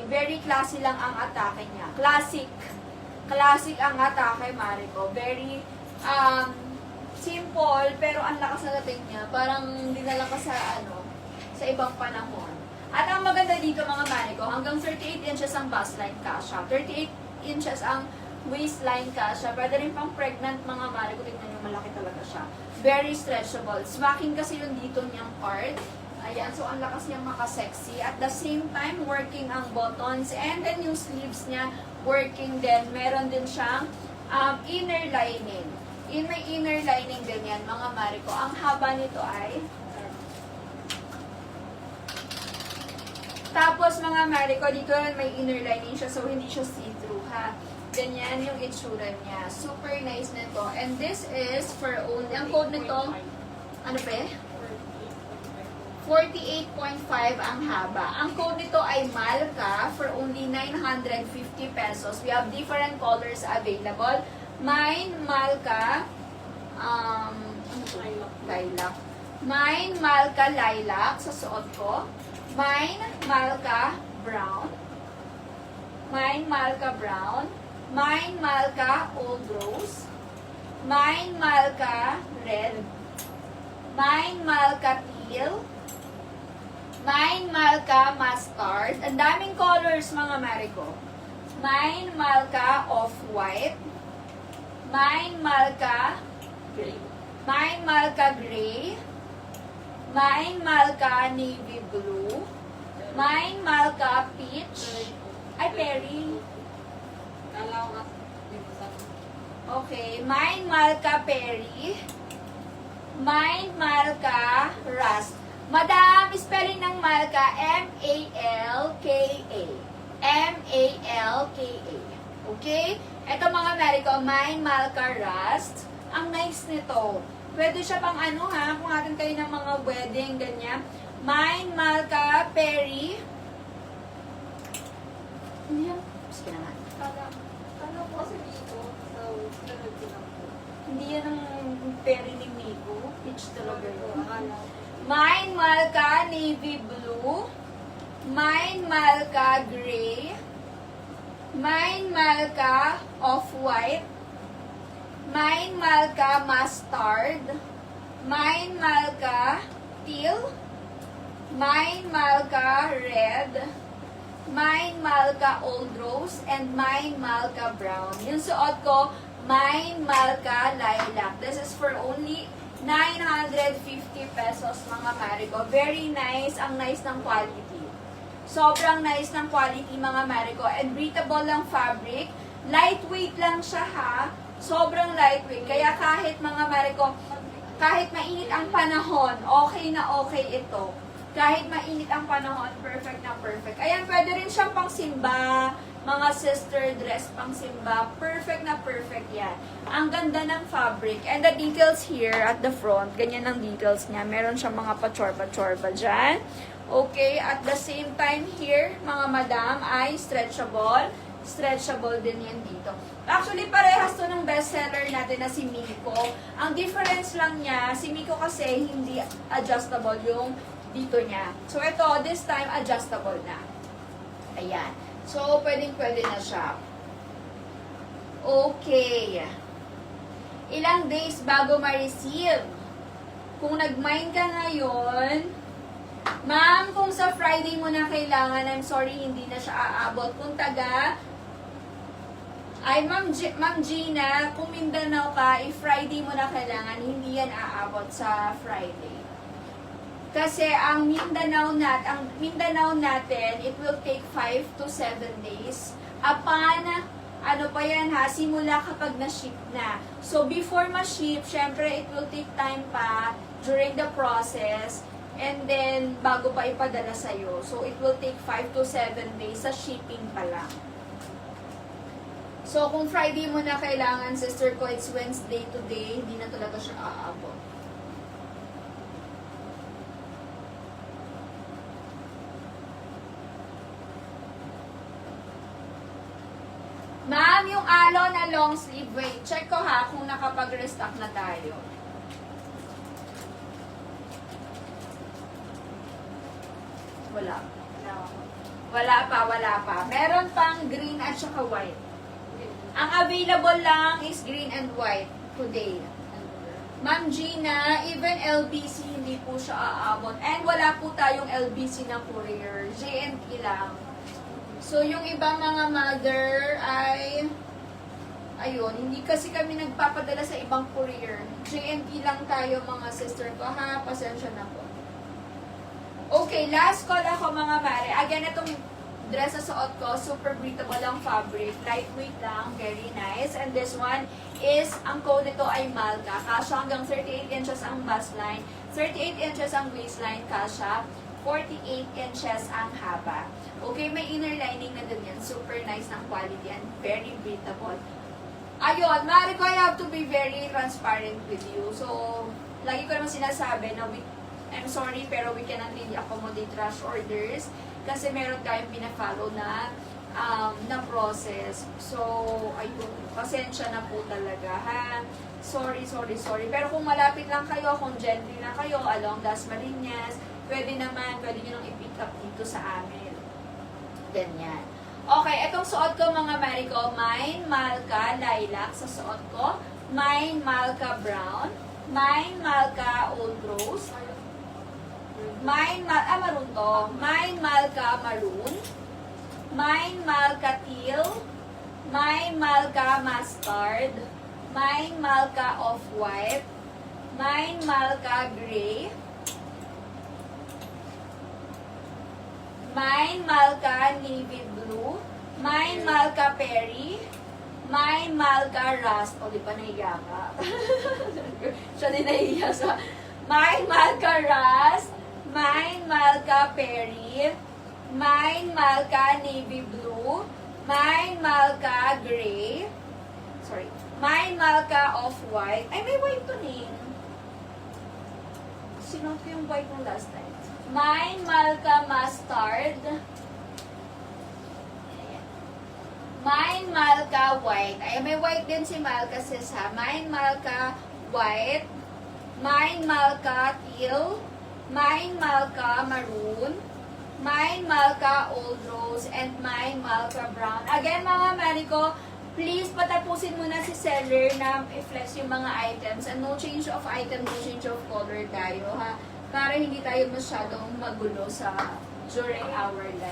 Very classy lang ang atake niya. Classic. Classic ang atake, Mariko. Very simple, pero ang lakas na dating niya. Parang dinala ka sa sa ibang panahon. At ang maganda dito mga Mariko, hanggang 38 inches ang bust line kasha. 38 inches ang waistline kasha. Pwede rin pang pregnant mga Mariko. Tignan nyo, malaki talaga siya. Very stretchable. Smacking kasi yung dito niyang part. Ayan, so ang lakas niyang makasexy. At the same time, working ang buttons. And then yung sleeves niya, working din. Meron din siyang inner lining. May inner lining din yan, mga Mariko. Ang haba nito ay... Tapos, mga Mariko, dito may inner lining siya. So, hindi siya see-through, ha? Ganyan yung itsura niya. Super nice nito. And this is for only... Ang code nito, ano pa eh? 48.5 ang haba. Ang code nito ay Malka for only 950 pesos. We have different colors available. Mine, Malka, lilac. Mine, Malka, lilac sa suot ko. Mine, Malka, brown. Mine, Malka, brown. Mine, Malka, old rose. Mine, Malka, red. Mine, Malka, teal. Mine, Malka, mustard. Ang daming colors, mga Mariko. Mine, Malka, off-white. Mine, Malka, gray. Mine, Malka, gray. Mine, Malka, navy blue. Mine, Malka, peach. Ay, berry. Okay. Mine, Malka, berry. Mine, Malka, rust. Madam, spelling ng Malka, M-A-L-K-A. M-A-L-K-A. Okay? Ito mga Mariko, Mine Malka Rust. Ang nice nito. Pwede siya pang kung atin kayo ng mga wedding, ganyan. Mine Malka Perry. Hindi yan. Sige naman. Ano po kasi dito? So, sunod ko lang po. Hindi yan ang Perry ni Miko. Peach talaga yun. Akala. Mine Malka navy blue. Mine Malka gray. Mine Malka off-white. Mine Malka mustard. Mine Malka teal. Mine Malka red. Mine Malka old rose. And Mine Malka brown. Yung suot ko, Mine Malka lilac. This is for only 950 pesos mga Mariko. Very nice. Ang nice ng quality. Sobrang nice ng quality mga Mariko. And breathable lang fabric. Lightweight lang siya ha. Sobrang lightweight. Kaya kahit mga Mariko, kahit mainit ang panahon, okay na okay ito. Kahit mainit ang panahon, perfect na perfect. Ayan, pwede rin siyang pang simba. Mga sister dress pang simba. Perfect na perfect yan. Ang ganda ng fabric. And the details here at the front, ganyan ang details niya. Meron siyang mga pachorba-chorba dyan. Okay, at the same time here, mga madam, ay stretchable. Stretchable din yan dito. Actually, parehas to ng bestseller natin na si Miko. Ang difference lang niya, si Miko kasi hindi adjustable yung dito niya. So, ito, this time, adjustable na. Ayan. So, pwedeng-pwede na siya. Okay. Ilang days bago ma-receive? Kung nag-mine ka ngayon, ma'am, kung sa Friday mo na kailangan, I'm sorry, hindi na siya aabot. Kung Ma'am Gina, kung Mindanao ka, if Friday mo na kailangan, hindi yan aabot sa Friday. Kasi ang Mindanao natin, it will take 5 to 7 days. Upon, simula kapag na-ship na. So, before ma-ship, syempre, it will take time pa during the process. And then, bago pa ipadala sa'yo. So, it will take 5 to 7 days sa shipping pa lang. So, kung Friday mo na kailangan, sister ko, it's Wednesday today, hindi na talaga siya aabot. Ma'am, yung alo na long sleeve, wait, check ko ha kung nakapag-restock na tayo. Wala. Wala pa. Meron pang green at saka white. Ang available lang is green and white today. Ma'am Gina, even LBC hindi po siya aabot. And wala po tayong LBC na courier. JNT lang. So, yung ibang mga mother ay, ayun, hindi kasi kami nagpapadala sa ibang courier. JNT lang tayo mga sister ko ha. Pasensya na po. Okay, last call ako mga mare. Again, itong dress na suot ko, super breathable ang fabric. Lightweight lang, very nice. And this one is, ang code nito ay Malka. Kasha hanggang 38 inches ang bust line, 38 inches ang waistline, kasha, 48 inches ang haba. Okay, may inner lining na din yan. Super nice ng quality and very breathable. Ayun, Mari ko, I have to be very transparent with you. So, lagi ko naman sinasabi na I'm sorry, pero we cannot really accommodate rush orders kasi meron tayong pina-follow na process. So, ayun, pasensya na po talaga, ha? Sorry. Pero kung malapit lang kayo, kung gently lang kayo, along Dasmariñas, pwede nyo nang i-pick up dito sa amin. Ganyan. Okay, itong suot ko mga Marico, mine Malka Lilac sa suot ko, mine Malka Brown, mine Malka Old Rose, maroon to. Mine Malka Maroon. Mine Malka Teal. Mine Malka Mustard. Mine Malka Off-White. Mine Malka Gray. Mine Malka Navy Blue. Mine Malka Perry. Mine Malka Rust. O, di ba nahiya ka? Siya din nahiya sa... Mine Malka Rust. Mine Malka Perry, mine Malka Navy Blue, mine Malka Gray, mine Malka Off-White. Ay, may white to eh. Sinuot ko yung white mo last time. Mine Malka Mustard, mine Malka White. Ay, may white din si Malka sis ha. Mine Malka White, mine Malka Teal, mine Malka Maroon, mine Malka Old Rose, and mine Malka Brown. Again, mga Marico, please patapusin muna si seller na i-flex yung mga items. And no change of item, no change of color tayo, ha? Para hindi tayo masyadong magulo during our life.